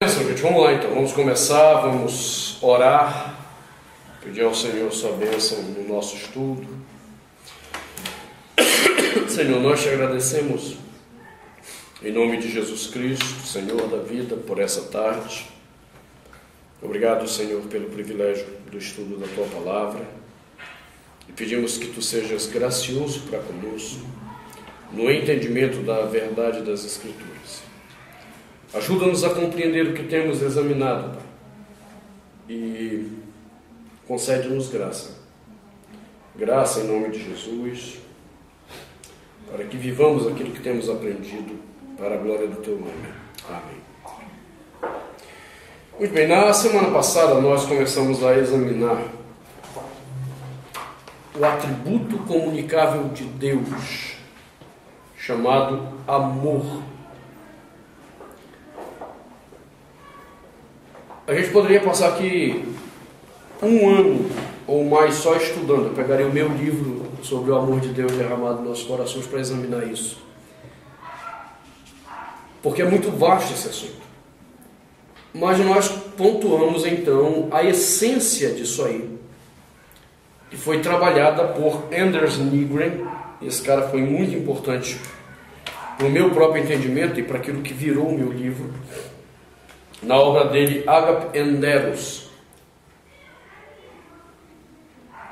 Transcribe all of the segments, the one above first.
Gente, vamos lá então, vamos começar, vamos orar, pedir ao Senhor sua bênção no nosso estudo. Senhor, nós te agradecemos em nome de Jesus Cristo, Senhor da vida, por essa tarde. Obrigado, Senhor, pelo privilégio do estudo da tua palavra, e pedimos que tu sejas gracioso para conosco no entendimento da verdade das Escrituras. Ajuda-nos a compreender o que temos examinado, Pai, e concede-nos graça. Graça em nome de Jesus, para que vivamos aquilo que temos aprendido para a glória do teu nome. Amém. Muito bem, na semana passada nós começamos a examinar o atributo comunicável de Deus, chamado amor. A gente poderia passar aqui um ano ou mais só estudando. Eu pegaria o meu livro sobre o amor de Deus derramado nos nossos corações para examinar isso, porque é muito vasto esse assunto. Mas nós pontuamos então a essência disso aí, que foi trabalhada por Anders Nygren. Esse cara foi muito importante para o meu próprio entendimento e para aquilo que virou o meu livro, na obra dele, Agape and Eros,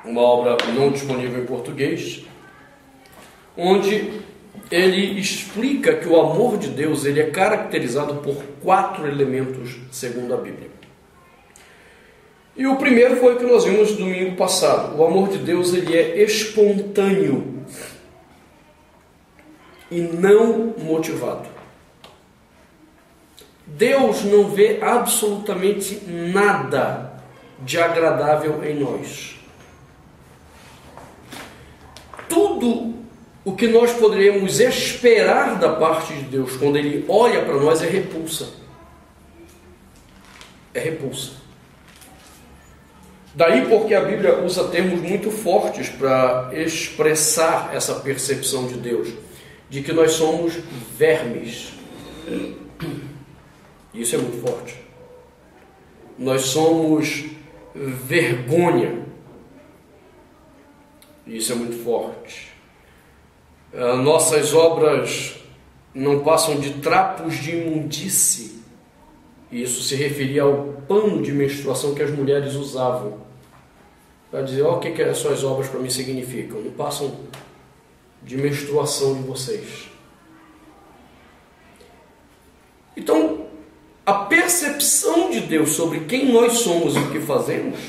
uma obra não disponível em português, onde ele explica que o amor de Deus ele é caracterizado por 4 elementos, segundo a Bíblia. E o primeiro foi o que nós vimos domingo passado. O amor de Deus ele é espontâneo e não motivado. Deus não vê absolutamente nada de agradável em nós. Tudo o que nós poderíamos esperar da parte de Deus quando Ele olha para nós é repulsa. É repulsa. Daí porque a Bíblia usa termos muito fortes para expressar essa percepção de Deus, de que nós somos vermes. Isso é muito forte. Nós somos vergonha. Isso é muito forte. Nossas obras não passam de trapos de imundície. Isso se referia ao pano de menstruação que as mulheres usavam para dizer: o que as suas obras para mim significam? Não passam de menstruação de vocês. Então, a percepção de Deus sobre quem nós somos e o que fazemos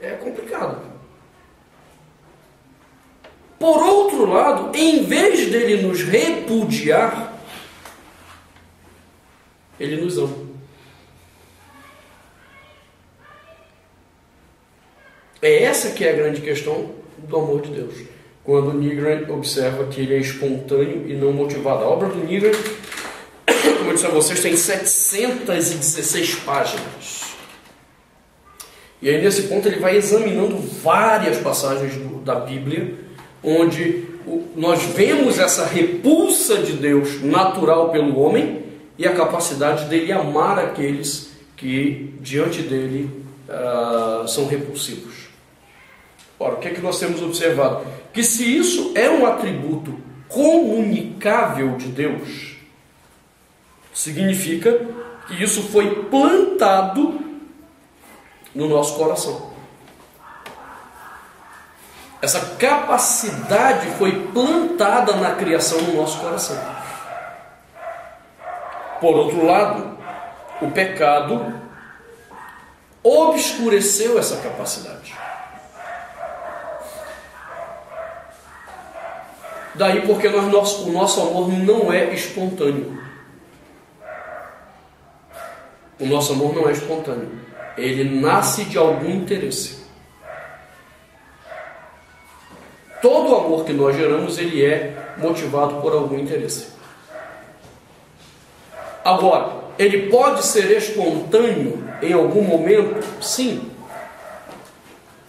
é complicado. Por outro lado, em vez dele nos repudiar, ele nos ama. É essa que é a grande questão do amor de Deus. Quando Nygren observa que ele é espontâneo e não motivado. A obra do Nygren, como eu disse a vocês, tem 716 páginas. E aí nesse ponto ele vai examinando várias passagens da Bíblia, onde nós vemos essa repulsa de Deus natural pelo homem e a capacidade dele amar aqueles que diante dele são repulsivos. Ora, o que é que nós temos observado? Que se isso é um atributo comunicável de Deus, significa que isso foi plantado no nosso coração. Essa capacidade foi plantada na criação no nosso coração. Por outro lado, o pecado obscureceu essa capacidade. Daí porque o nosso amor não é espontâneo. O nosso amor não é espontâneo. Ele nasce de algum interesse. Todo amor que nós geramos, ele é motivado por algum interesse. Agora, ele pode ser espontâneo em algum momento? Sim.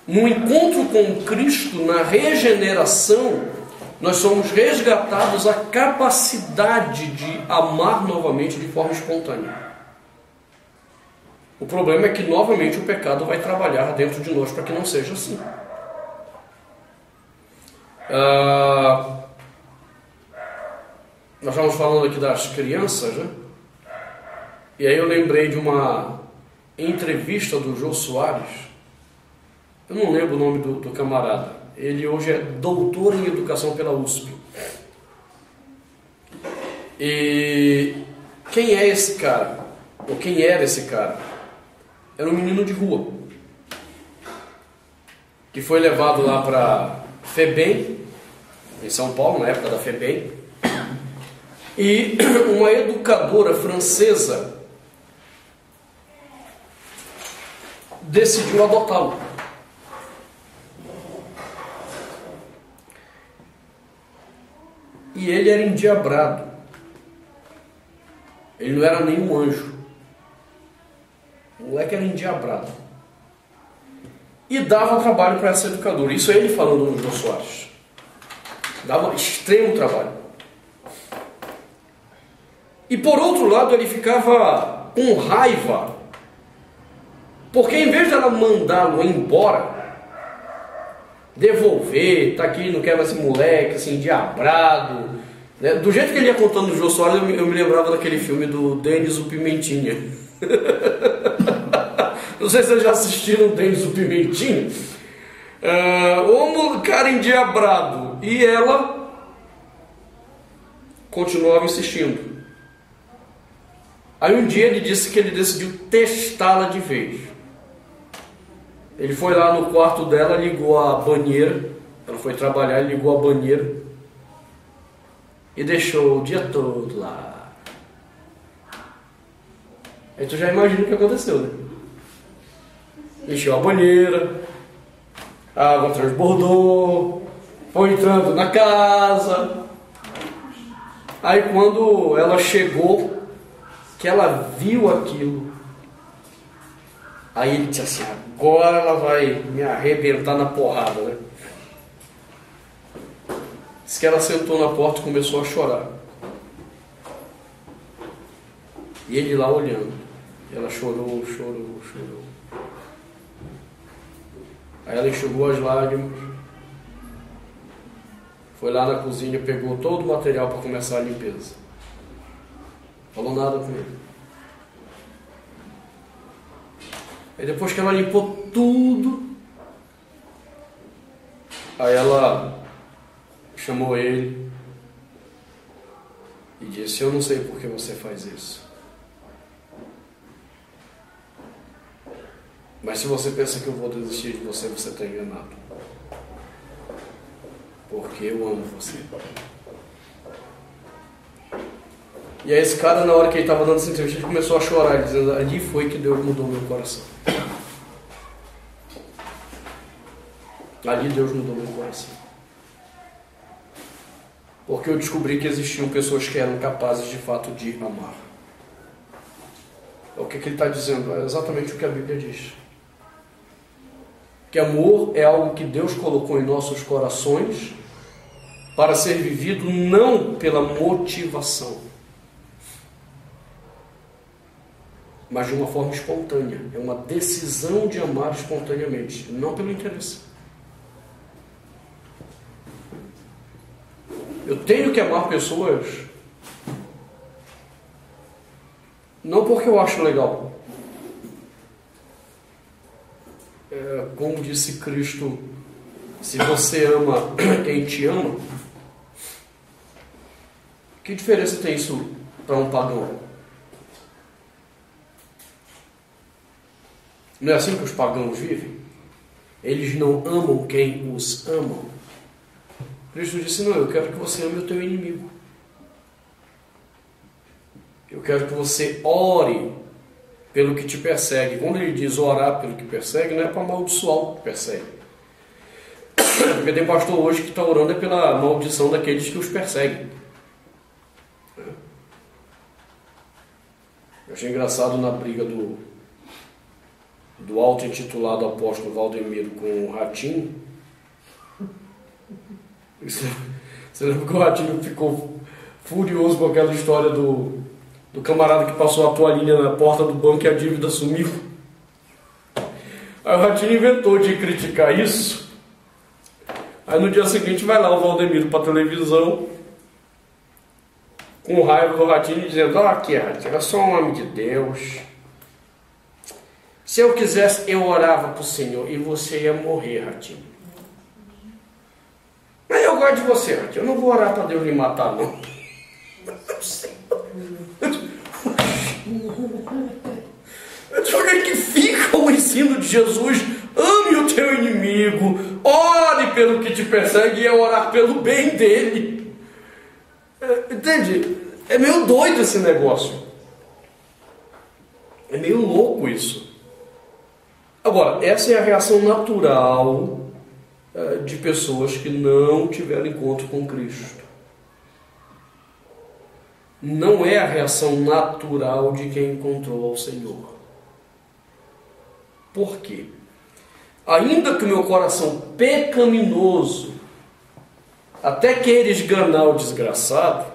No encontro com Cristo, na regeneração, nós somos resgatados à capacidade de amar novamente de forma espontânea. O problema é que novamente o pecado vai trabalhar dentro de nós para que não seja assim. Nós estávamos falando aqui das crianças, né? E aí eu lembrei de uma entrevista do Jô Soares. Eu não lembro o nome do camarada. Ele hoje é doutor em educação pela USP. E quem é esse cara? Ou quem era esse cara? Era um menino de rua, que foi levado lá para FEBEM, em São Paulo, na época da FEBEM, e uma educadora francesa decidiu adotá-lo. E ele era endiabrado. Ele não era nenhum anjo. O moleque era endiabrado. E dava trabalho para essa educadora. Isso é ele falando no Jô Soares. Dava extremo trabalho. E por outro lado, ele ficava com raiva. Porque em vez de ela mandá-lo embora, devolver, tá aqui, não quero esse moleque, assim, endiabrado, né? Do jeito que ele ia contando no Jô Soares, eu me lembrava daquele filme do Denis o Pimentinha. Não sei se vocês já assistiram o Denis o Pimentinha. O cara endiabrado. E ela continuava insistindo. Aí um dia ele disse que ele decidiu testá-la de vez. Ele foi lá no quarto dela, ligou a banheira. Ela foi trabalhar, ele ligou a banheira e deixou o dia todo lá. Aí tu já imagina o que aconteceu, né? Encheu a banheira, a água transbordou, foi entrando na casa. Aí quando ela chegou, que ela viu aquilo, aí ele disse assim, agora ela vai me arrebentar na porrada, né? Diz que ela sentou na porta e começou a chorar. E ele lá olhando. Ela chorou. Aí ela enxugou as lágrimas. Foi lá na cozinha, pegou todo o material para começar a limpeza. Falou nada com ele. Aí depois que ela limpou tudo, aí ela chamou ele e disse, eu não sei por que você faz isso. Mas se você pensa que eu vou desistir de você, você está enganado. Porque eu amo você. E aí esse cara, na hora que ele estava dando essa entrevista, ele começou a chorar, dizendo, ali foi que Deus mudou meu coração. Ali Deus mudou meu coração. Porque eu descobri que existiam pessoas que eram capazes de fato de amar. O que ele está dizendo? É exatamente o que a Bíblia diz. Que amor é algo que Deus colocou em nossos corações para ser vivido não pela motivação, mas de uma forma espontânea. É uma decisão de amar espontaneamente, não pelo interesse. Eu tenho que amar pessoas não porque eu acho legal. Como disse Cristo, se você ama quem te ama, que diferença tem isso para um pagão? Não é assim que os pagãos vivem? Eles não amam quem os ama. Cristo disse, não, eu quero que você ame o teu inimigo. Eu quero que você ore pelo que te persegue. Quando ele diz orar pelo que persegue, não é para amaldiçoar o que persegue. Porque tem pastor hoje que está orando é pela maldição daqueles que os perseguem. Eu achei engraçado na briga do auto-intitulado apóstolo Valdemiro com o Ratinho. Você lembra que o Ratinho ficou furioso com aquela história do camarada que passou a toalhinha na porta do banco e a dívida sumiu? Aí o Ratinho inventou de criticar isso. Aí no dia seguinte vai lá o Valdemiro para a televisão, com raiva do Ratinho, dizendo: ó, aqui, Ratinho, eu sou um homem de Deus. Se eu quisesse, eu orava para o Senhor e você ia morrer, Ratinho. Mas eu gosto de você, Ratinho. Eu não vou orar para Deus lhe matar, não. Onde é que fica o ensino de Jesus? Ame o teu inimigo, ore pelo que te persegue e é orar pelo bem dele. Entende? É meio doido esse negócio. É meio louco isso. Agora, essa é a reação natural de pessoas que não tiveram encontro com Cristo. Não é a reação natural de quem encontrou ao Senhor. Por quê? Ainda que o meu coração pecaminoso até queira esganar o desgraçado,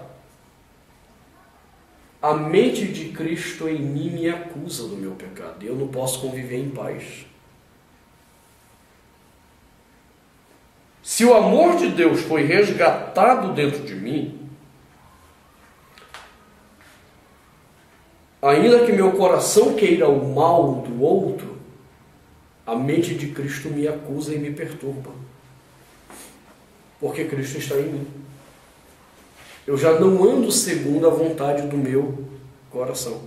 a mente de Cristo em mim me acusa do meu pecado e eu não posso conviver em paz. Se o amor de Deus foi resgatado dentro de mim, ainda que meu coração queira o mal do outro, a mente de Cristo me acusa e me perturba. Porque Cristo está em mim. Eu já não ando segundo a vontade do meu coração.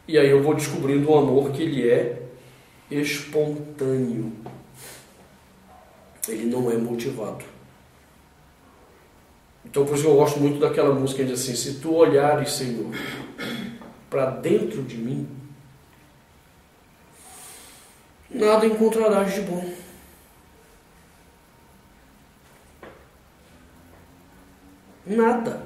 E aí eu vou descobrindo um amor que ele é espontâneo. Ele não é motivado. Então por isso eu gosto muito daquela música que diz assim: se tu olhares, Senhor, para dentro de mim, nada encontrarás de bom. Nada.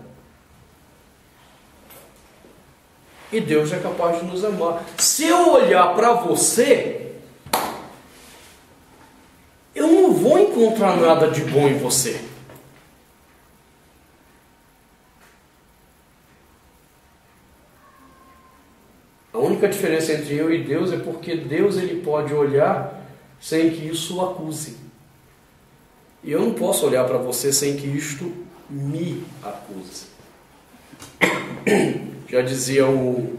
E Deus é capaz de nos amar. Se eu olhar para você, eu não vou encontrar nada de bom em você. A única diferença entre eu e Deus é porque Deus ele pode olhar sem que isso o acuse. E eu não posso olhar para você sem que isto me acuse. Já dizia um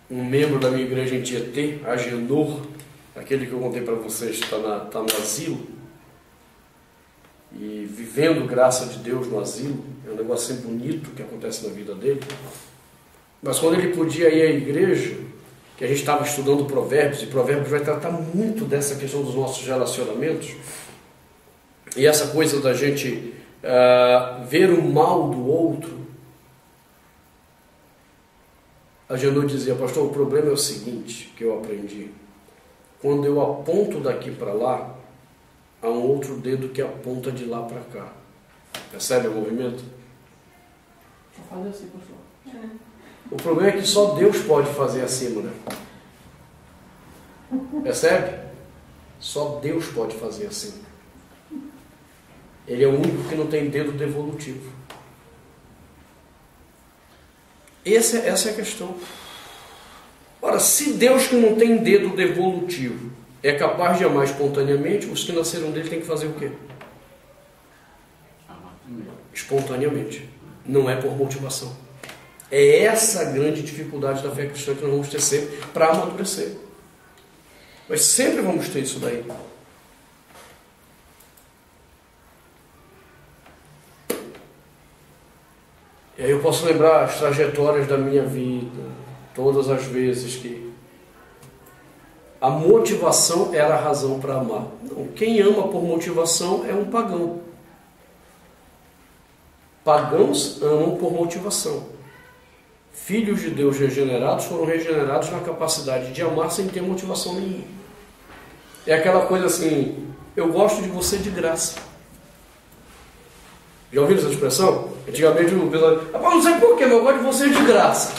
membro da minha igreja em Tietê, Agenor, aquele que eu contei para vocês, está no asilo, e vivendo graça de Deus no asilo. É um negócio assim bonito que acontece na vida dele. Mas quando ele podia ir à igreja, que a gente estava estudando Provérbios, e Provérbios vai tratar muito dessa questão dos nossos relacionamentos, e essa coisa da gente ver o mal do outro. A Genô dizia: pastor, o problema é o seguinte, que eu aprendi: quando eu aponto daqui para lá, há um outro dedo que aponta de lá para cá. Percebe o movimento? Só fazer assim, pastor. O problema é que só Deus pode fazer assim, mulher. Percebe? Só Deus pode fazer assim. Ele é o único que não tem dedo devolutivo. Essa é a questão. Ora, se Deus que não tem dedo devolutivo é capaz de amar espontaneamente, os que nasceram dele têm que fazer o quê? Espontaneamente. Não é por motivação. É essa a grande dificuldade da fé cristã que nós vamos ter sempre para amadurecer. Mas sempre vamos ter isso daí. E aí eu posso lembrar as trajetórias da minha vida, todas as vezes que a motivação era a razão para amar. Não, quem ama por motivação é um pagão. Pagãos amam por motivação. Filhos de Deus regenerados foram regenerados na capacidade de amar sem ter motivação nenhuma. É aquela coisa assim: eu gosto de você de graça. Já ouviram essa expressão? Antigamente o pessoal dizia: não sei porquê, mas eu gosto de você de graça.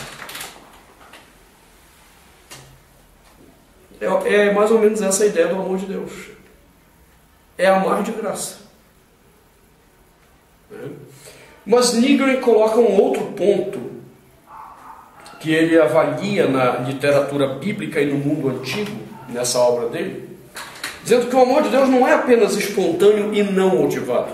É mais ou menos essa a ideia do amor de Deus. é amar de graça. Mas Nigren coloca um outro ponto que ele avalia na literatura bíblica e no mundo antigo, nessa obra dele, dizendo que o amor de Deus não é apenas espontâneo e não motivado.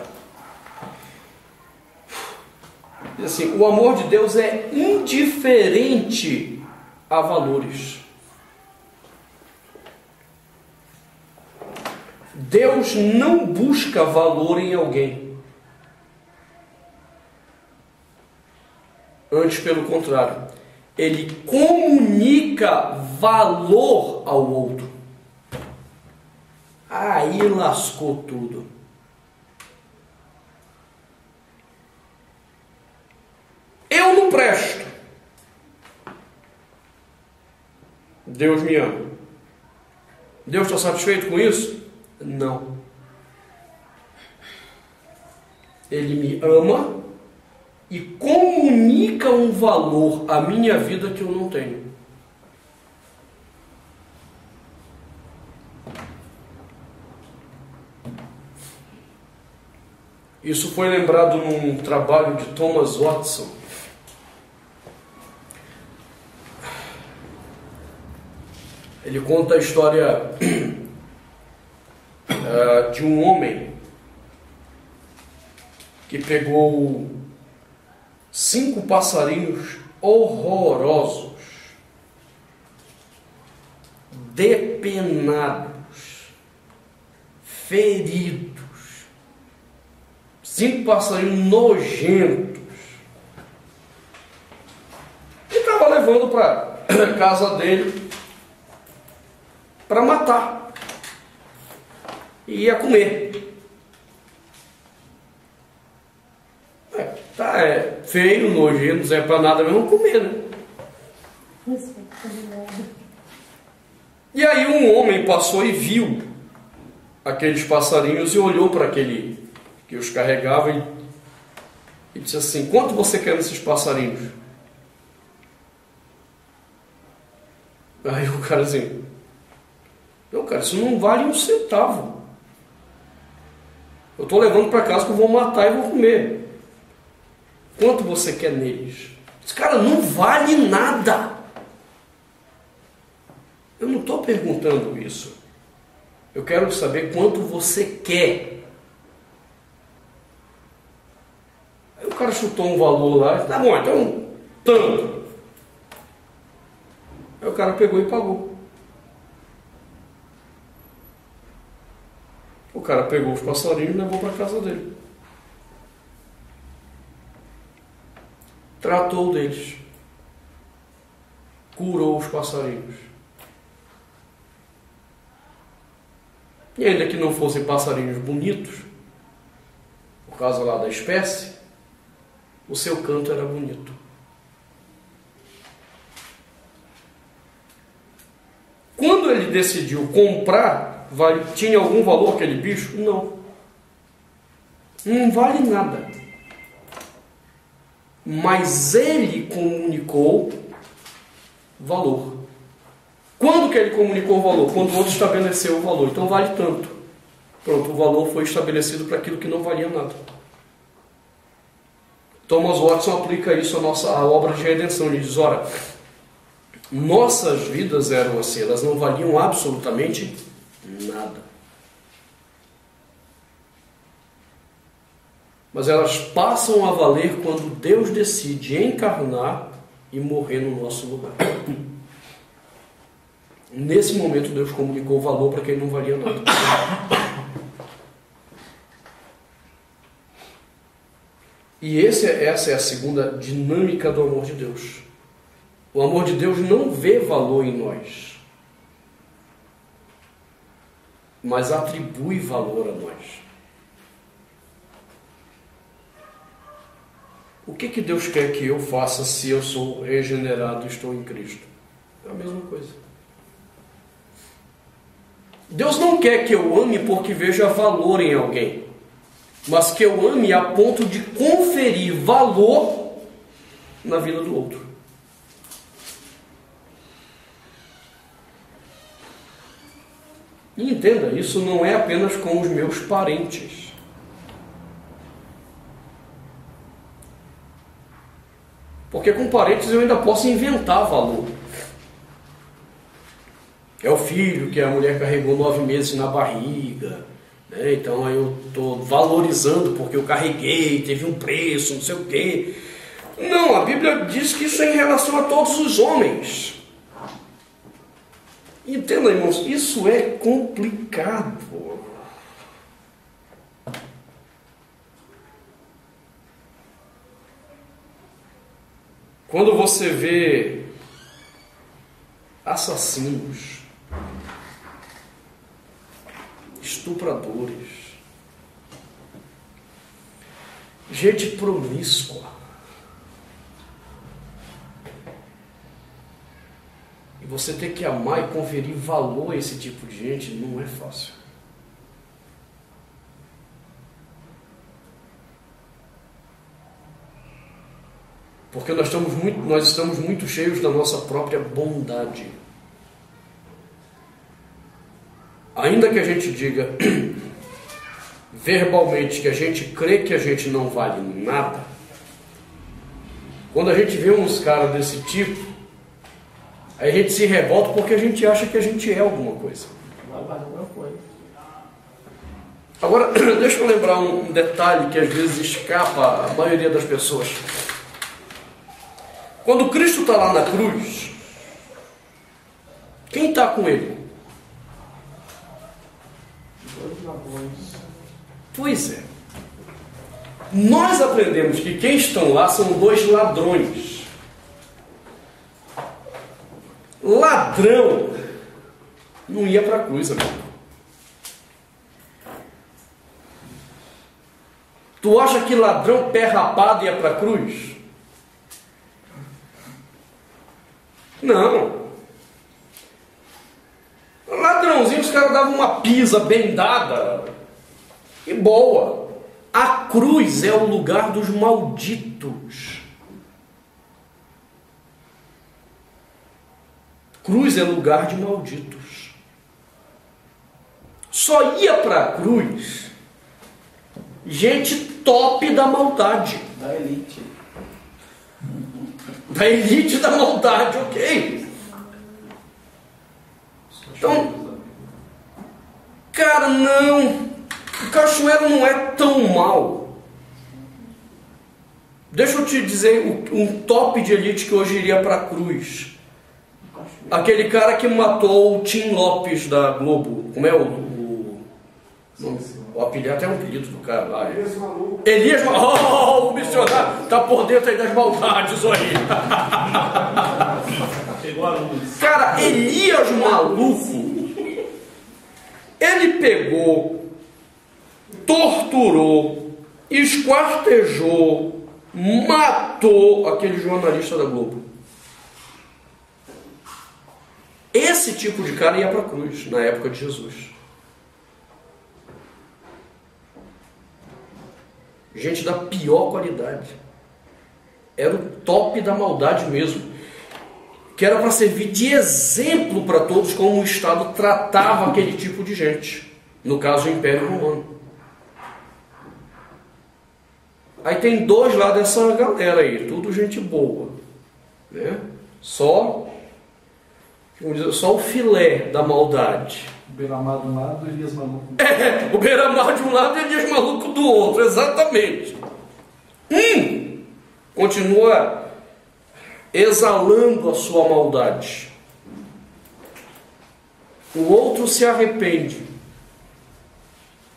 Diz assim, o amor de Deus é indiferente a valores. Deus não busca valor em alguém. Antes, pelo contrário, ele comunica valor ao outro. Aí lascou tudo. Eu não presto. Deus me ama. Deus está satisfeito com isso? Não. Ele me ama e comunica um valor à minha vida que eu não tenho. Isso foi lembrado num trabalho de Thomas Watson. Ele conta a história de um homem que pegou 5 passarinhos horrorosos, depenados, feridos, 5 passarinhos nojentos, e estava levando para a casa dele para matar. E ia comer. É feio, nojento, não serve para nada mesmo, comer, né? E aí um homem passou e viu aqueles passarinhos e olhou para aquele que os carregava e disse assim: quanto você quer nesses passarinhos? Aí o cara assim: não, cara, isso não vale um centavo. Eu estou levando para casa que eu vou matar e vou comer. Quanto você quer neles? Esse cara não vale nada. Eu não estou perguntando isso. Eu quero saber quanto você quer. Aí o cara chutou um valor lá. Tá bom, então tanto. Aí o cara pegou e pagou. O cara pegou os passarinhos e levou para a casa dele. Tratou deles. Curou os passarinhos. E ainda que não fossem passarinhos bonitos, por causa lá da espécie, o seu canto era bonito. Quando ele decidiu comprar, tinha algum valor aquele bicho? Não. Não vale nada. Mas ele comunicou valor. Quando que ele comunicou o valor? Quando o outro estabeleceu o valor. Então vale tanto. Pronto, o valor foi estabelecido para aquilo que não valia nada. Thomas Watson aplica isso à obra de redenção. Ele diz: ora, nossas vidas eram assim, elas não valiam absolutamente nada. Mas elas passam a valer quando Deus decide encarnar e morrer no nosso lugar. Nesse momento Deus comunicou o valor para quem não valia nada. E essa é a segunda dinâmica do amor de Deus. O amor de Deus não vê valor em nós, mas atribui valor a nós. O que Deus quer que eu faça se eu sou regenerado e estou em Cristo? É a mesma coisa. Deus não quer que eu ame porque veja valor em alguém, mas que eu ame a ponto de conferir valor na vida do outro. E entenda, isso não é apenas com os meus parentes. Porque com parentes eu ainda posso inventar valor. É o filho que a mulher carregou 9 meses na barriga, né? Então aí eu estou valorizando porque eu carreguei, teve um preço, não sei o quê. Não, a Bíblia diz que isso é em relação a todos os homens. Entenda, irmãos, isso é complicado. Quando você vê assassinos, estupradores, gente promíscua, e você ter que amar e conferir valor a esse tipo de gente não é fácil. Porque nós estamos muito cheios da nossa própria bondade. Ainda que a gente diga verbalmente que a gente crê que a gente não vale nada, quando a gente vê uns caras desse tipo, aí a gente se revolta porque a gente acha que a gente é alguma coisa. Agora, deixa eu lembrar um detalhe que às vezes escapa a maioria das pessoas. Quando Cristo está lá na cruz, quem está com ele? Pois é. Nós aprendemos que quem estão lá são 2 ladrões. Ladrão não ia para a cruz, amigo. Tu acha que ladrão pé rapado ia para a cruz? Não. Ladrãozinho, os caras davam uma pisa bem dada e boa. A cruz é o lugar dos malditos. Cruz é lugar de malditos. Só ia para a cruz gente top da maldade. Da elite. Da elite da maldade, ok? Então, cara, não. O cachoeiro não é tão mal. Deixa eu te dizer um top de elite que hoje iria para a cruz. Aquele cara que matou o Tim Lopes da Globo. Como é o apelido? Até um apelido do cara lá. Elias Maluco. Oh, o missionário está por dentro aí das maldades aí. Cara, Elias Maluco, ele pegou, torturou, esquartejou, matou aquele jornalista da Globo. Esse tipo de cara ia para a cruz na época de Jesus. Gente da pior qualidade. Era o top da maldade mesmo. Que era para servir de exemplo para todos como o Estado tratava aquele tipo de gente. No caso, o Império Romano. Aí tem 2 lá dessa galera aí, tudo gente boa, né? Só o filé da maldade. O Beira-Mar de um lado e o Elias Maluco. O Beira-Mar de um lado e o Elias Maluco do outro, exatamente. Continua exalando a sua maldade. O outro se arrepende.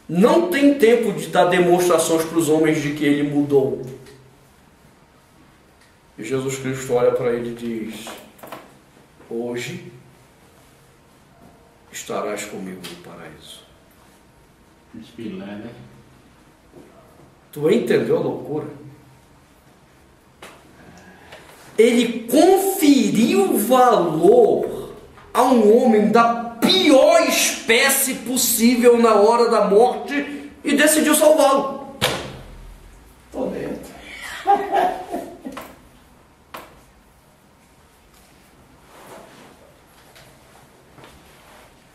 Não tem tempo de dar demonstrações para os homens de que ele mudou. E Jesus Cristo olha para ele e diz: hoje estarás comigo no paraíso. Espilé, né? Tu entendeu a loucura? Ele conferiu valor a um homem da pior espécie possível na hora da morte e decidiu salvá-lo. Tô dentro.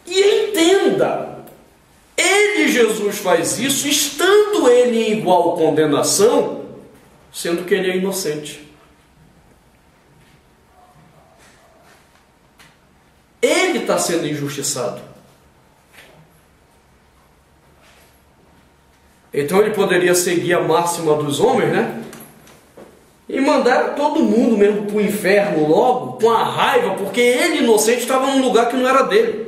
E entenda, faz isso estando ele em igual condenação, sendo que ele é inocente. Ele está sendo injustiçado. Então ele poderia seguir a máxima dos homens, né? E mandar todo mundo mesmo para o inferno logo, com a raiva, porque ele, inocente, estava num lugar que não era dele.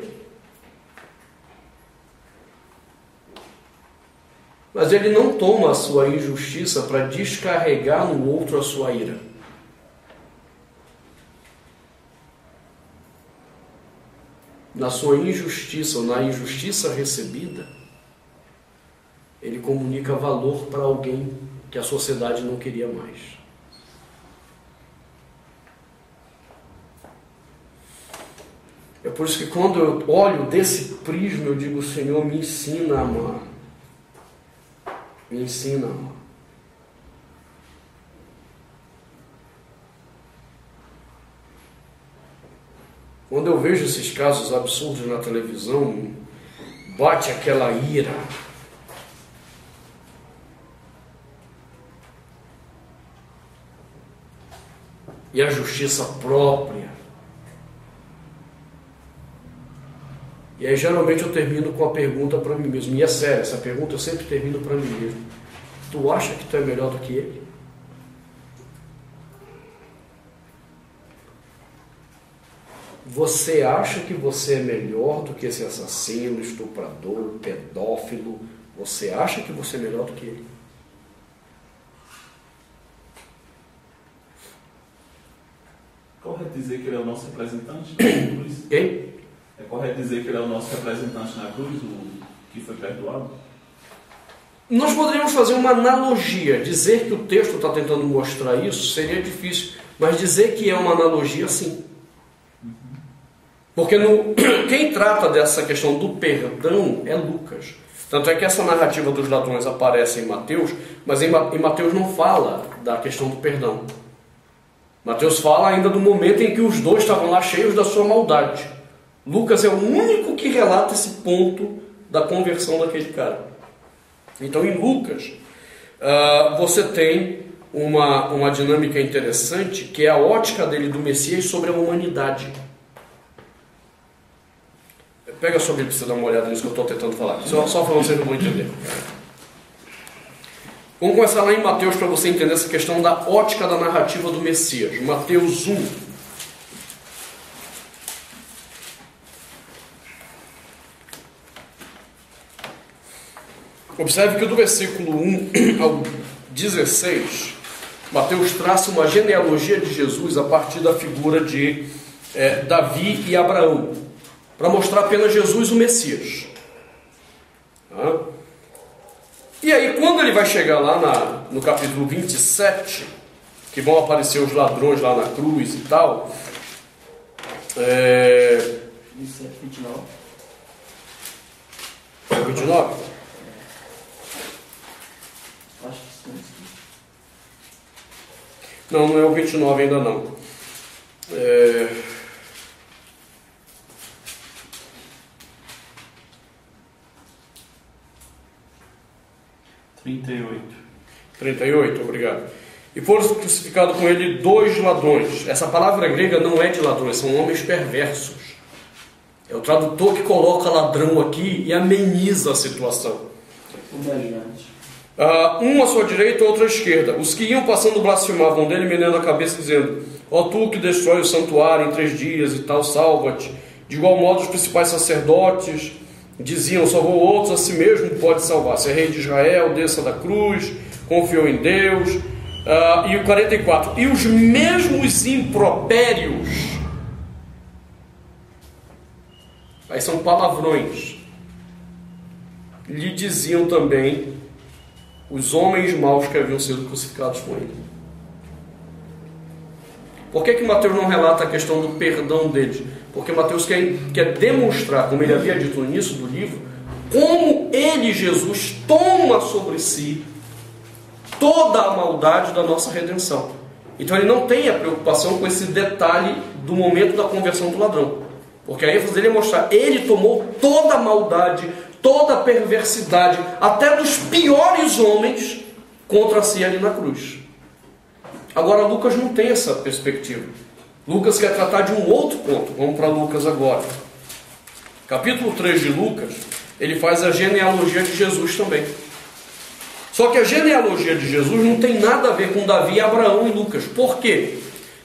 Mas ele não toma a sua injustiça para descarregar no outro a sua ira. Na sua injustiça, ou na injustiça recebida, ele comunica valor para alguém que a sociedade não queria mais. É por isso que quando eu olho desse prisma, eu digo: Senhor, me ensina a amar. Me ensina a amar. Quando eu vejo esses casos absurdos na televisão, bate aquela ira. E a justiça própria. E aí geralmente eu termino com a pergunta para mim mesmo. E é sério, essa pergunta eu sempre termino para mim mesmo. Tu acha que tu é melhor do que ele? Você acha que você é melhor do que esse assassino, estuprador, pedófilo? Você acha que você é melhor do que ele? Correto dizer que ele é o nosso representante na cruz? Quem? É correto dizer que ele é o nosso representante na cruz, o que foi perdoado? Nós poderíamos fazer uma analogia. Dizer que o texto está tentando mostrar isso seria difícil, mas dizer que é uma analogia, sim. Porque quem trata dessa questão do perdão é Lucas. Tanto é que essa narrativa dos ladrões aparece em Mateus, mas em Mateus não fala da questão do perdão. Mateus fala ainda do momento em que os dois estavam lá cheios da sua maldade. Lucas é o único que relata esse ponto da conversão daquele cara. Então em Lucas, você tem uma dinâmica interessante, que é a ótica dele do Messias sobre a humanidade. Pega a sua Bíblia para você dar uma olhada nisso que eu estou tentando falar. Só falando, vocês não vão entender. Vamos começar lá em Mateus para você entender essa questão da ótica da narrativa do Messias. Mateus 1. Observe que do versículo 1 ao 16, Mateus traça uma genealogia de Jesus a partir da figura de Davi e Abraão, para mostrar apenas Jesus, o Messias. Tá? E aí, quando ele vai chegar lá no capítulo 27, que vão aparecer os ladrões lá na cruz e tal, 27, 29. 29? Acho que sim. Não, não é o 29 ainda não. 38, obrigado. E foram crucificados com ele 2 ladrões. Essa palavra grega não é de ladrões, são homens perversos. É o tradutor que coloca ladrão aqui e ameniza a situação. Um à sua direita, outro à esquerda. Os que iam passando blasfemavam dele, menendo a cabeça, dizendo: ó tu que destrói o santuário em 3 dias e tal, salva-te. De igual modo, os principais sacerdotes diziam: salvou outros, a si mesmo pode salvar. Se é rei de Israel, desça da cruz, confiou em Deus. E o 44. E os mesmos impropérios, aí são palavrões, lhe diziam também os homens maus que haviam sido crucificados com ele. Por que Mateus não relata a questão do perdão deles? Porque Mateus quer demonstrar, como ele havia dito no início do livro, como ele, Jesus, toma sobre si toda a maldade da nossa redenção. Então ele não tem a preocupação com esse detalhe do momento da conversão do ladrão. Porque a ênfase dele é mostrar, ele tomou toda a maldade, toda a perversidade, até dos piores homens, contra si ali na cruz. Agora, Lucas não tem essa perspectiva. Lucas quer tratar de um outro ponto. Vamos para Lucas agora. Capítulo 3 de Lucas, ele faz a genealogia de Jesus também. Só que a genealogia de Jesus não tem nada a ver com Davi e Abraão em Lucas. Por quê?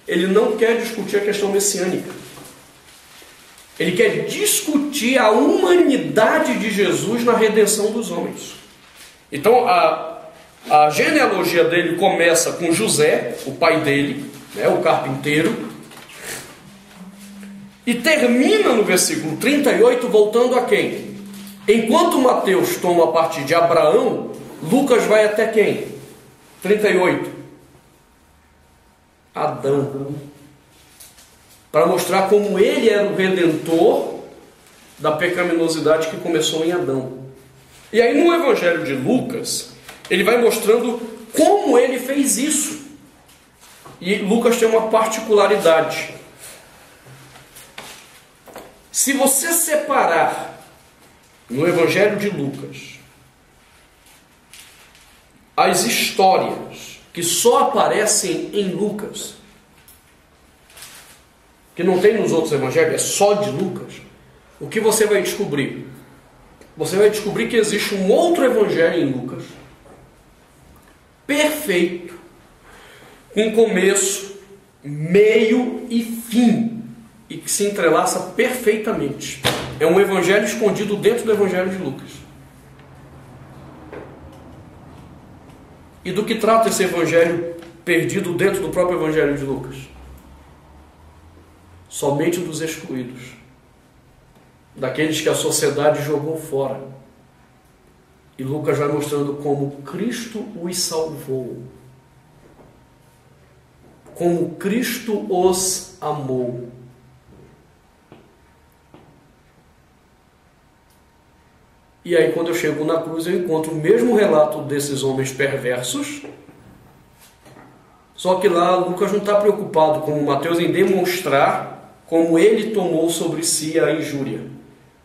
Ele não quer discutir a questão messiânica. Ele quer discutir a humanidade de Jesus na redenção dos homens. Então, a genealogia dele começa com José, o pai dele, né, o carpinteiro, e termina no versículo 38, voltando a quem? Enquanto Mateus toma a partir de Abraão, Lucas vai até quem? 38. Adão. Para mostrar como ele era o redentor da pecaminosidade que começou em Adão. E aí no Evangelho de Lucas, ele vai mostrando como ele fez isso. E Lucas tem uma particularidade. Se você separar no Evangelho de Lucas as histórias que só aparecem em Lucas, que não tem nos outros evangelhos, é só de Lucas, o que você vai descobrir? Você vai descobrir que existe um outro evangelho em Lucas, perfeito, com começo, meio e fim, e que se entrelaça perfeitamente. É um evangelho escondido dentro do evangelho de Lucas. E do que trata esse evangelho perdido dentro do próprio evangelho de Lucas? Somente dos excluídos, daqueles que a sociedade jogou fora. E Lucas vai mostrando como Cristo os salvou, como Cristo os amou. E aí, quando eu chego na cruz, eu encontro o mesmo relato desses homens perversos, só que lá Lucas não está preocupado, como Mateus, em demonstrar como ele tomou sobre si a injúria,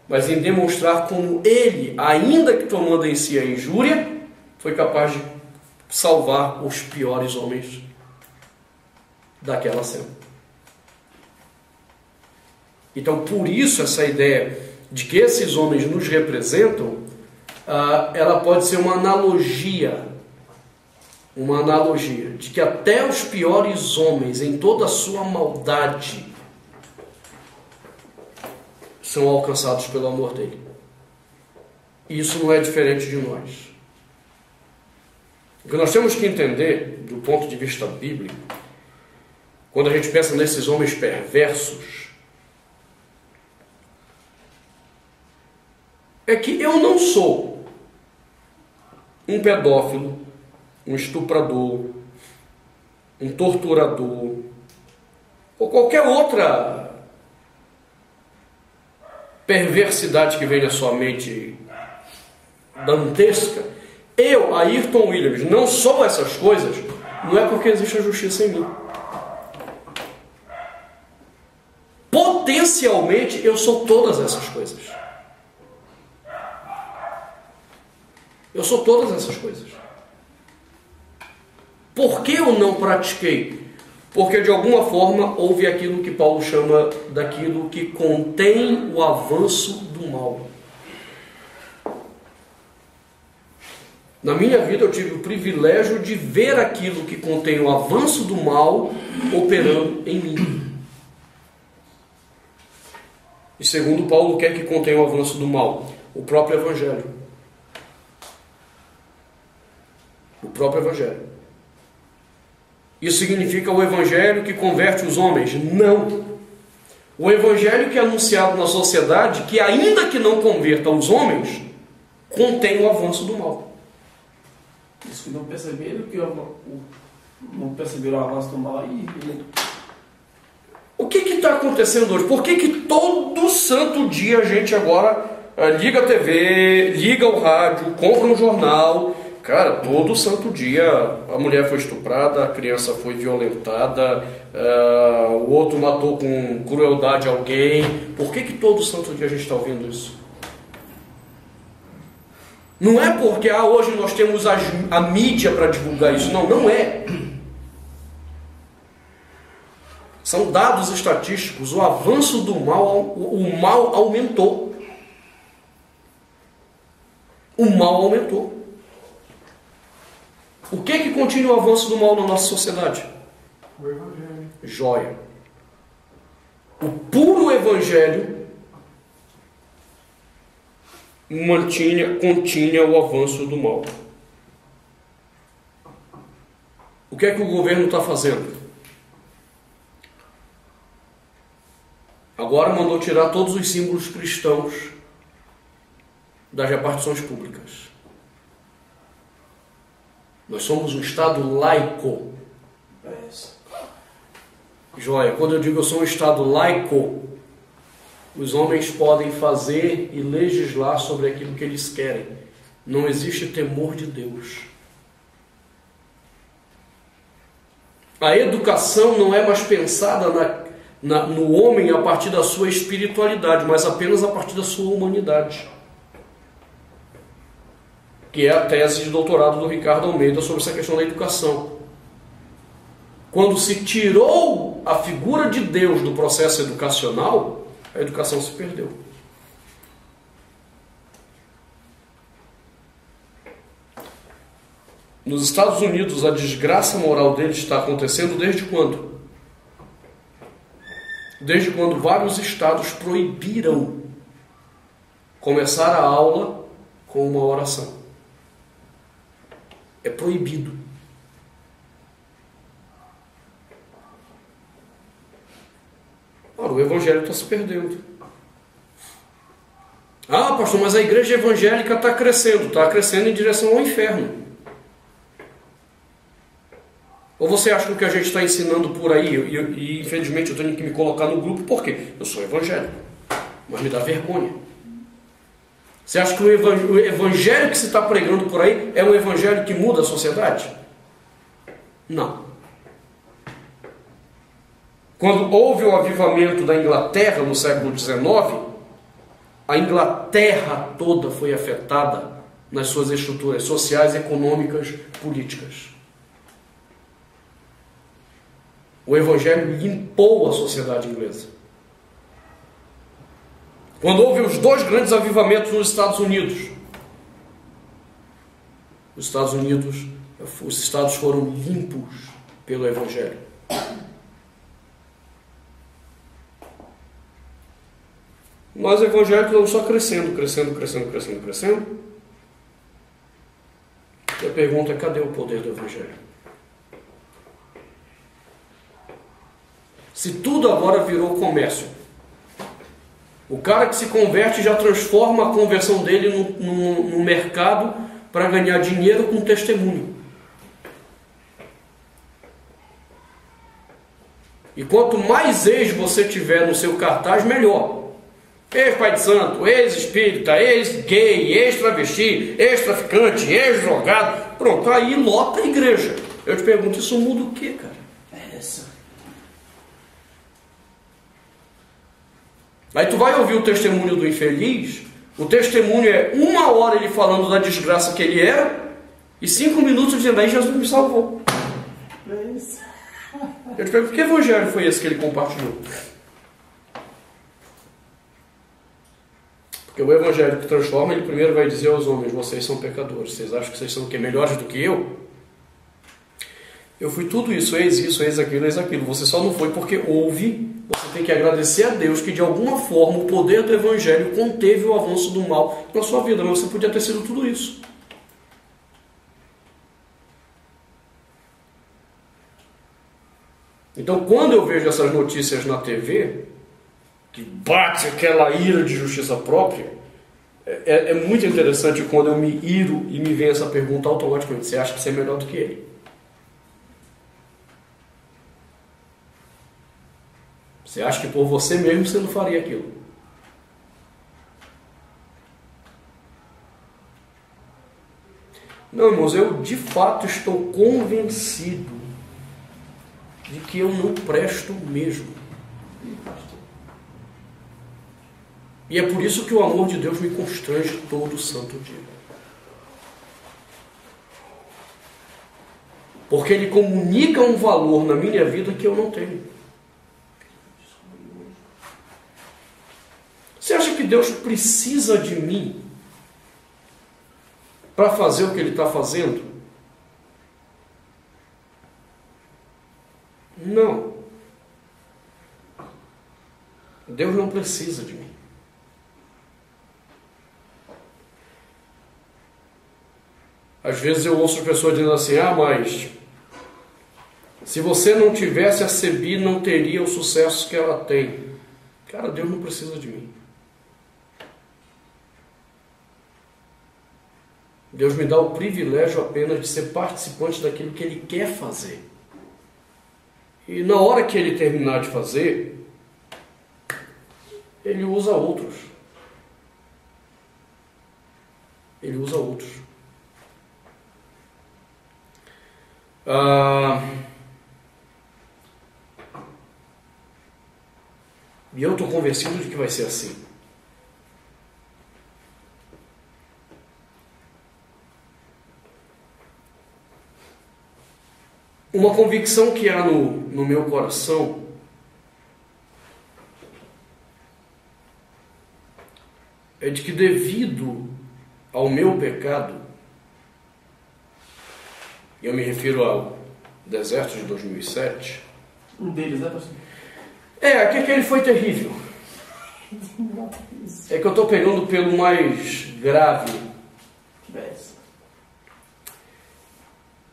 mas em demonstrar como ele, ainda que tomando em si a injúria, foi capaz de salvar os piores homens daquela cena. Então, por isso, essa ideia de que esses homens nos representam, ela pode ser uma analogia de que até os piores homens, em toda a sua maldade, são alcançados pelo amor dele. E isso não é diferente de nós. O que nós temos que entender, do ponto de vista bíblico, quando a gente pensa nesses homens perversos, é que eu não sou um pedófilo, um estuprador, um torturador, ou qualquer outra perversidade que vem na sua mente dantesca. Eu, Ayrton Williams, não sou essas coisas, não é porque existe a justiça em mim. Potencialmente, eu sou todas essas coisas. Eu sou todas essas coisas. Por que eu não pratiquei? Porque de alguma forma houve aquilo que Paulo chama daquilo que contém o avanço do mal. Na minha vida eu tive o privilégio de ver aquilo que contém o avanço do mal operando em mim. E segundo Paulo, o que é que contém o avanço do mal? O próprio Evangelho. O próprio Evangelho. Isso significa o Evangelho que converte os homens? Não. O Evangelho que é anunciado na sociedade, que ainda que não converta os homens, contém o avanço do mal. Isso que não perceberam o avanço do mal aí. O que está acontecendo hoje? Por que todo santo dia a gente agora liga a TV, liga o rádio, compra um jornal? Cara, todo santo dia a mulher foi estuprada, a criança foi violentada, o outro matou com crueldade alguém. Por que todo santo dia a gente está ouvindo isso? Não é porque hoje nós temos a mídia para divulgar isso. Não, não é. São dados estatísticos. O avanço do mal, o mal aumentou. O mal aumentou. O que continua o avanço do mal na nossa sociedade? O Evangelho. Joia. O puro Evangelho continha o avanço do mal. O que é que o governo está fazendo? Agora mandou tirar todos os símbolos cristãos das repartições públicas. Nós somos um Estado laico. Joia, quando eu digo eu sou um Estado laico, os homens podem fazer e legislar sobre aquilo que eles querem. Não existe temor de Deus. A educação não é mais pensada no homem a partir da sua espiritualidade, mas apenas a partir da sua humanidade. Que é a tese de doutorado do Ricardo Almeida sobre essa questão da educação. Quando se tirou a figura de Deus do processo educacional, a educação se perdeu. Nos Estados Unidos, a desgraça moral deles está acontecendo desde quando? Desde quando vários estados proibiram começar a aula com uma oração. É proibido. Ora, o evangelho está se perdendo. Ah, pastor, mas a igreja evangélica está crescendo em direção ao inferno. Ou você acha que o que a gente está ensinando por aí, e infelizmente eu tenho que me colocar no grupo, por quê? Eu sou evangélico, mas me dá vergonha. Você acha que o evangelho que se está pregando por aí é um evangelho que muda a sociedade? Não. Quando houve o avivamento da Inglaterra no século XIX, a Inglaterra toda foi afetada nas suas estruturas sociais, econômicas, políticas. O evangelho limpou a sociedade inglesa. Quando houve os dois grandes avivamentos nos Estados Unidos, os estados foram limpos pelo evangelho. Nós evangélicos vamos só crescendo. E a pergunta é: cadê o poder do evangelho? Se tudo agora virou comércio, o cara que se converte já transforma a conversão dele no mercado para ganhar dinheiro com testemunho. E quanto mais ex você tiver no seu cartaz, melhor. Ex-pai de santo, ex-espírita, ex-gay, ex-travesti, ex-traficante, ex-drogado. Pronto, aí lota a igreja. Eu te pergunto, isso muda o quê, cara? Aí tu vai ouvir o testemunho do infeliz, o testemunho é 1 hora ele falando da desgraça que ele era, e 5 minutos dizendo: aí Jesus me salvou. Eu te pergunto, que evangelho foi esse que ele compartilhou? Porque o evangelho que transforma, ele primeiro vai dizer aos homens: vocês são pecadores, vocês acham que vocês são o quê? Melhores do que eu? Eu fui tudo isso, eis aquilo. Você só não foi porque houve. Você tem que agradecer a Deus que de alguma forma o poder do evangelho conteve o avanço do mal na sua vida, mas você podia ter sido tudo isso. Então, quando eu vejo essas notícias na TV, que bate aquela ira de justiça própria, é muito interessante quando eu me iro e me vem essa pergunta automaticamente: você acha que você é melhor do que ele? Você acha que por você mesmo você não faria aquilo? Não, irmãos, eu de fato estou convencido de que eu não presto mesmo. E é por isso que o amor de Deus me constrange todo santo dia. Porque ele comunica um valor na minha vida que eu não tenho. Você acha que Deus precisa de mim para fazer o que Ele está fazendo? Não. Deus não precisa de mim. Às vezes eu ouço pessoas dizendo assim, mas se você não tivesse a Sebi, não teria o sucesso que ela tem. Cara, Deus não precisa de mim. Deus me dá o privilégio apenas de ser participante daquilo que Ele quer fazer. E na hora que Ele terminar de fazer, Ele usa outros. Ele usa outros. E eu estou convencido de que vai ser assim. Uma convicção que há no meu coração é de que, devido ao meu pecado, e eu me refiro ao deserto de 2007, Um deles, né, pastor? aquele foi terrível. É que eu estou pegando pelo mais grave.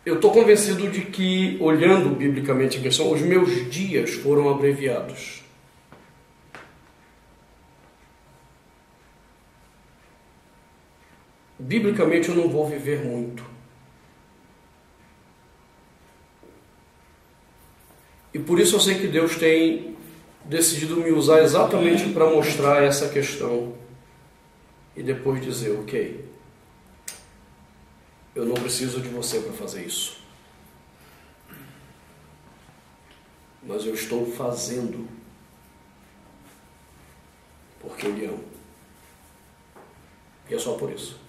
Eu estou convencido de que, olhando biblicamente a questão, os meus dias foram abreviados. Biblicamente eu não vou viver muito. E por isso eu sei que Deus tem decidido me usar exatamente para mostrar essa questão. E depois dizer, ok, eu não preciso de você para fazer isso. Mas eu estou fazendo porque eu lhe amo. E é só por isso.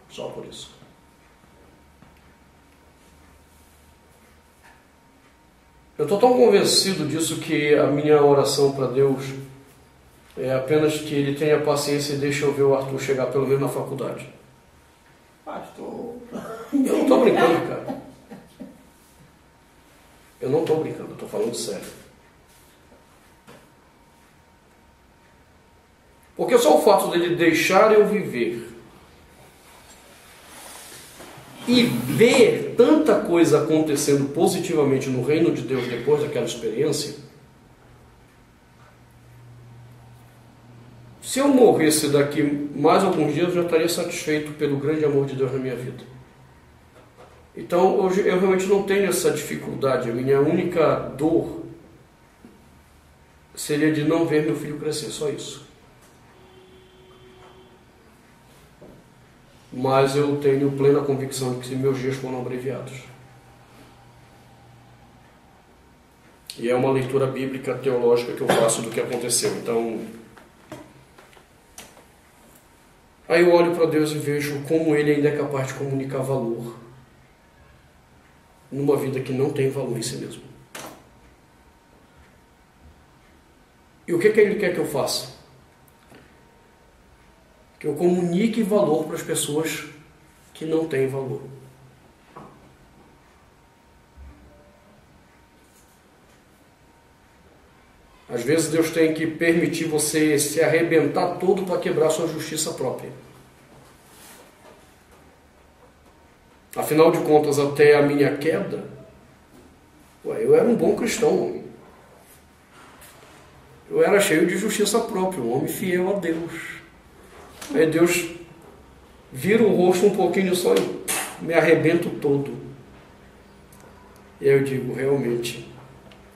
Só por isso. Eu estou tão convencido disso que a minha oração para Deus é apenas que Ele tenha paciência e deixe eu ver o Arthur chegar pelo menos na faculdade. Pastor. Eu não estou brincando, cara. Eu não estou brincando, eu estou falando sério. Porque só o fato dele deixar eu viver e ver tanta coisa acontecendo positivamente no reino de Deus depois daquela experiência, se eu morresse daqui mais alguns dias, eu já estaria satisfeito pelo grande amor de Deus na minha vida. Então, hoje eu realmente não tenho essa dificuldade. A minha única dor seria de não ver meu filho crescer, só isso. Mas eu tenho plena convicção de que meus dias foram abreviados. E é uma leitura bíblica, teológica que eu faço do que aconteceu. Então, aí eu olho para Deus e vejo como Ele ainda é capaz de comunicar valor numa vida que não tem valor em si mesmo. E o que Ele quer que eu faça? Que eu comunique valor para as pessoas que não têm valor. Às vezes Deus tem que permitir você se arrebentar todo para quebrar sua justiça própria. Afinal de contas, até a minha queda, eu era um bom cristão. Eu era cheio de justiça própria, um homem fiel a Deus. Aí Deus vira o rosto um pouquinho só e me arrebento todo. E aí eu digo, realmente,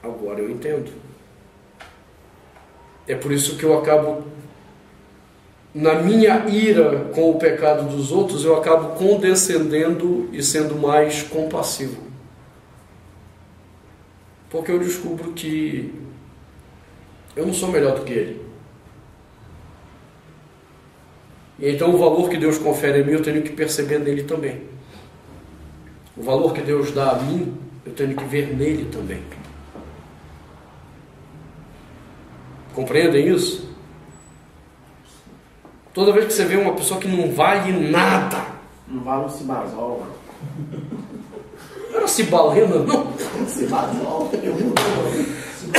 agora eu entendo. É por isso que eu acabo, na minha ira com o pecado dos outros, eu acabo condescendendo e sendo mais compassivo. Porque eu descubro que eu não sou melhor do que ele. E então o valor que Deus confere a mim, eu tenho que perceber nele também. O valor que Deus dá a mim, eu tenho que ver nele também. Compreendem isso? Toda vez que você vê uma pessoa que não vale nada, Não vale um cibazol. não era cibalena, não. Cibazol, eu não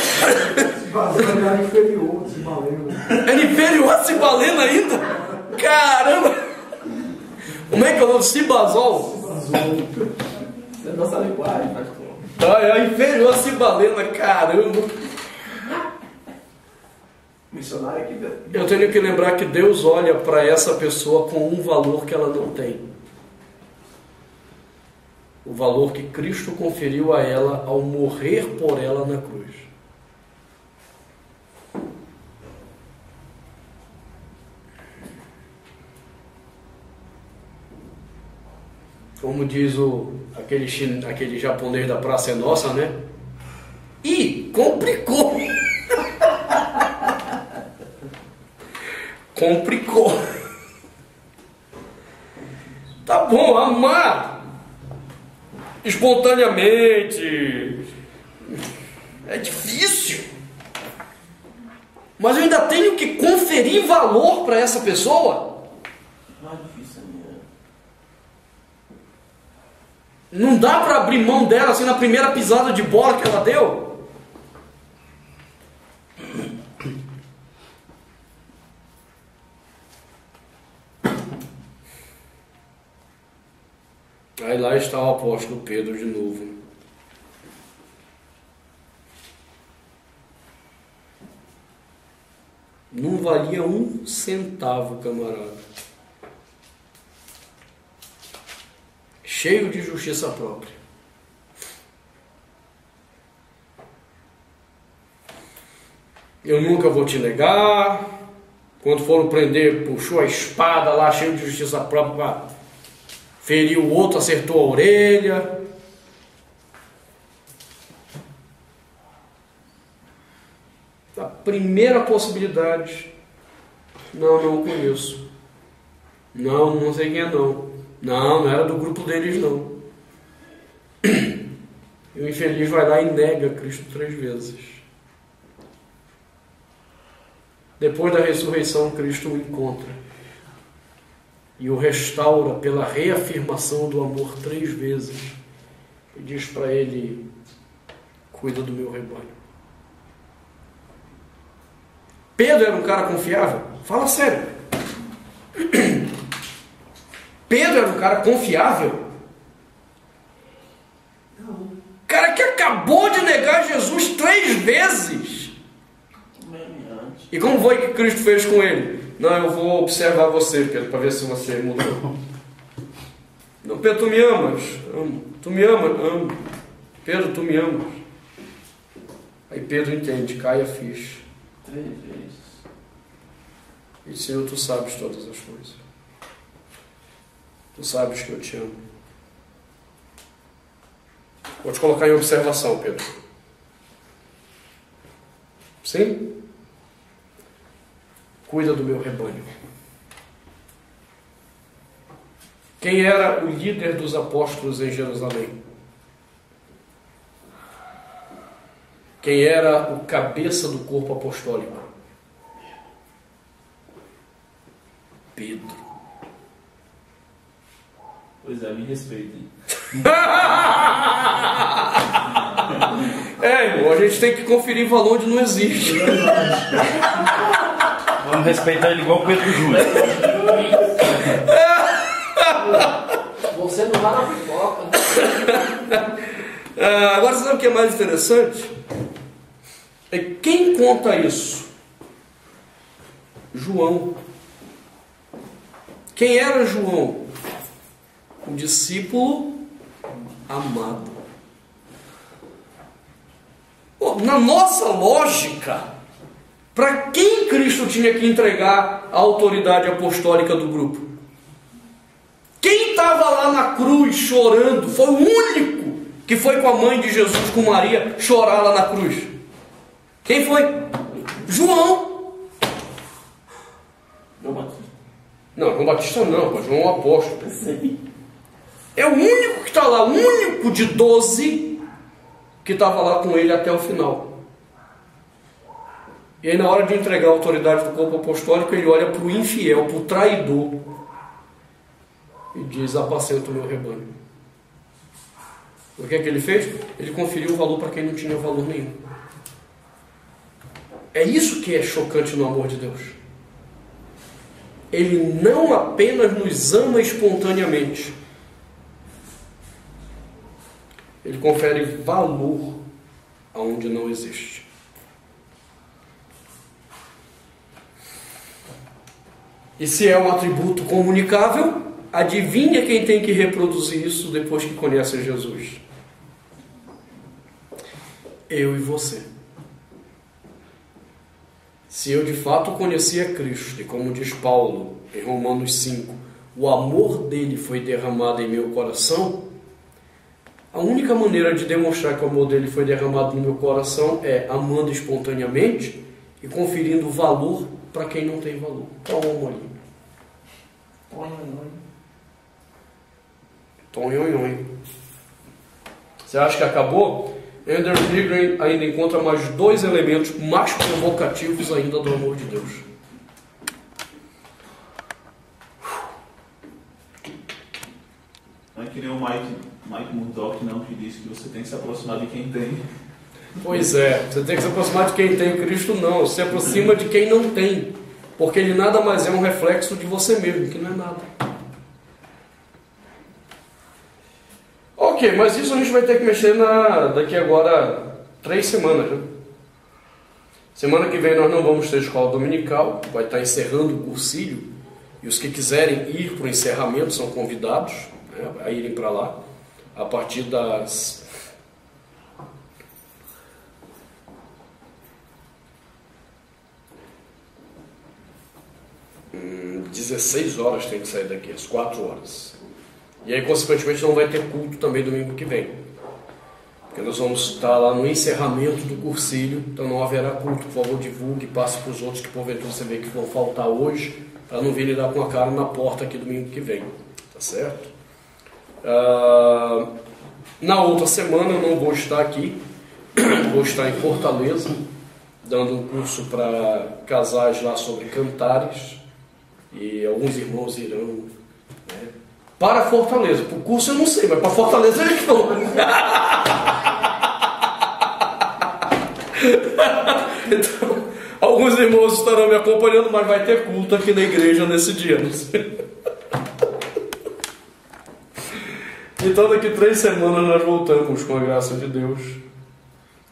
Cibazol era inferior, cibalena. Era inferior a cibalena ainda? Caramba! Como é que é o nome? Cibazol? É nossa linguagem, pastor. É inferior a cibalena, caramba! Missionário aqui dentro. Eu tenho que lembrar que Deus olha para essa pessoa com um valor que ela não tem. O valor que Cristo conferiu a ela ao morrer por ela na cruz. Como diz aquele japonês da Praça é Nossa, né? Ih, complicou! Complicou. Tá bom, amar espontaneamente é difícil. Mas eu ainda tenho que conferir valor para essa pessoa. Não é difícil, né? Não dá para abrir mão dela assim na primeira pisada de bola que ela deu. Aí lá está o apóstolo Pedro de novo. Não valia um centavo, camarada. Cheio de justiça própria. Eu nunca vou te negar. Quando foram prender, puxou a espada lá, cheio de justiça própria. Feriu o outro, acertou a orelha. A primeira possibilidade. Não conheço. Não sei quem é não. Não era do grupo deles não. E o infeliz vai lá e nega Cristo 3 vezes. Depois da ressurreição, Cristo o encontra. E o restaura pela reafirmação do amor 3 vezes. E diz para ele: cuida do meu rebanho. Pedro era um cara confiável? Fala sério. Pedro era um cara confiável? Não. Cara que acabou de negar Jesus 3 vezes. E como foi que Cristo fez com ele? Não, eu vou observar você, Pedro, para ver se você mudou. Não, Pedro, tu me amas? Amo. Tu me amas? Amo. Pedro, tu me amas? Aí Pedro entende, cai a ficha. 3 vezes. E Senhor, tu sabes todas as coisas. Tu sabes que eu te amo. Vou te colocar em observação, Pedro. Sim? Cuida do meu rebanho. Quem era o líder dos apóstolos em Jerusalém? Quem era o cabeça do corpo apostólico? Pedro. Pois é, me respeitem. Irmão, a gente tem que conferir valor onde não existe. Vamos respeitar ele igual o Pedro Júnior. Você não vai na pipoca. Agora, você sabe o que é mais interessante? É quem conta isso? João. Quem era João? O discípulo amado. Na nossa lógica, para quem Cristo tinha que entregar a autoridade apostólica do grupo? Quem estava lá na cruz chorando foi o único que foi com a mãe de Jesus, com Maria, chorar lá na cruz. Quem foi? João. Não, João Batista não, mas João é um apóstolo. É o único que está lá, o único de 12 que estava lá com ele até o final. E aí, na hora de entregar a autoridade do corpo apostólico, ele olha para o infiel, para o traidor, e diz: apacenta o meu rebanho. O que é que ele fez? Ele conferiu o valor para quem não tinha valor nenhum. É isso que é chocante no amor de Deus. Ele não apenas nos ama espontaneamente, ele confere valor aonde não existe. E se é um atributo comunicável, adivinha quem tem que reproduzir isso depois que conhece Jesus? Eu e você. Se eu de fato conhecia Cristo, e como diz Paulo em Romanos 5, o amor dele foi derramado em meu coração, a única maneira de demonstrar que o amor dele foi derramado no meu coração é amando espontaneamente e conferindo valor para quem não tem valor. Toma ali. Tonhonhon. Você acha que acabou? Anders Nygren ainda encontra mais 2 elementos mais provocativos ainda do amor de Deus. Não é que nem o Mike Murdock, não, que disse que você tem que se aproximar de quem tem. Pois é, você tem que se aproximar de quem tem Cristo, não. Se aproxima de quem não tem. Porque ele nada mais é um reflexo de você mesmo, que não é nada. Ok, mas isso a gente vai ter que mexer daqui agora 3 semanas, né? Semana que vem nós não vamos ter escola dominical, vai estar encerrando o cursilho, e os que quiserem ir para o encerramento são convidados, né, a irem para lá, a partir das 16 horas tem que sair daqui, às 4 horas. E aí, consequentemente, não vai ter culto também domingo que vem. Porque nós vamos estar lá no encerramento do cursilho, então não haverá culto. Por favor, divulgue, passe para os outros que porventura você vê que vão faltar hoje, para não virem dar com a cara na porta aqui domingo que vem. Tá certo? Na outra semana eu não vou estar aqui, vou estar em Fortaleza, dando um curso para casais lá sobre cantares, e alguns irmãos irão, né, para Fortaleza. Para o curso eu não sei, mas para Fortaleza eles vão. Então, alguns irmãos estarão me acompanhando, mas vai ter culto aqui na igreja nesse dia. Então daqui 3 semanas nós voltamos, com a graça de Deus,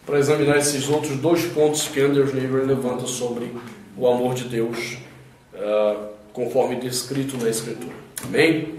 para examinar esses outros 2 pontos que Anders Nygren levanta sobre o amor de Deus, conforme descrito na Escritura. Amém?